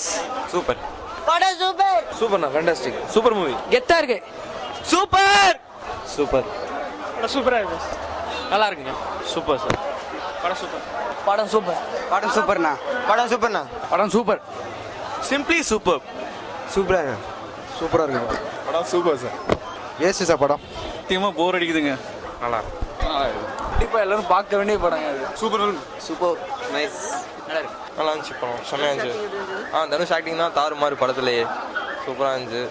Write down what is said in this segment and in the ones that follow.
Mass super படம் super. சூப்பர்ண்ணா fantastic super movie கெத்தா இருக்கு. சூப்பர் சூப்பர் படம் சூப்பரா இருக்கு. நல்லா இருக்குங்க சூப்பர் சார் படம் சூப்பர். படம் சூப்பர். படம் சூப்பர்ண்ணா. படம் சூப்பர்ண்ணா படம் சூப்பர். சிம்பிளி சூப்பர் சூப்பரா இருக்கு. சூப்பரா இருக்கு. படம் சூப்பர் சார் வேஸ்ட் சார் படம். சத்தியமா போர் அடிக்குதுங்க. நல்லா இருக்கு கண்டிப்பா எல்லாரும் பார்க்க வேண்டிய படம் அது. Super super. நைஸ் நல்லா இருந்துச்சு படம் செம்மையாக இருந்துச்சு. தனுஷ் ஆக்டிங் தான் தாறுமாறு படத்துலையே சூப்பராக இருந்துச்சு.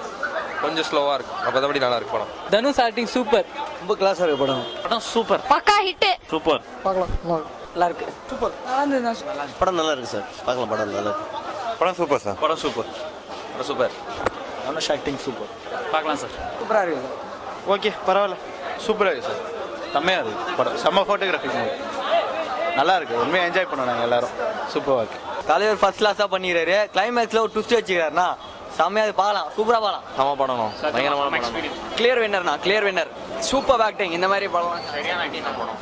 கொஞ்சம் ஸ்லோவாக இருக்கு அப்போதான் நல்லா இருக்கு படம். Dhanush acting super. ரொம்ப கிளாஸா இருக்கு படம். படம் சூப்பர். பக்கா ஹிட். சூப்பர். பார்க்கலாம். நல்லா இருக்கு. சூப்பர். நல்லா இருந்துச்சு. படம் நல்லா இருக்கு சார். பார்க்கலாம் படம் நல்லா இருக்கு. படம் சூப்பர் சார் படம் சூப்பர். படம் சூப்பர் தனுஷ் ஆக்டிங் சூப்பர். பார்க்கலாம் சார். சூப்பரா இருக்கு. ஓகே பரவாயில்ல. சூப்பராக இருக்குது சார். செம்மையாக இருக்குது படம். செம்ம ஃபோட்டோகிராஃபி நல்லா இருக்கு. உண்மையாக என்ஜாய் பண்ணோம் நாங்கள் எல்லாரும். சூப்பராக இருக்கு. தலைவர் ஃபர்ஸ்ட் கிளாஸா பண்ணிக்கிறாரு. கிளைமேக்ஸ்ல ஒரு ட்விஸ்ட் வச்சுக்கிறாருனா செம்மையா பார்க்கலாம். சூப்பரா பார்க்கலாம். செம்ம படம் பயங்கரமான படம். கிளியர் வின்னர்னா கிளியர் வின்னர். Super acting. இந்த மாதிரி படம் சரியான ஆக்டிங் தான் படம்.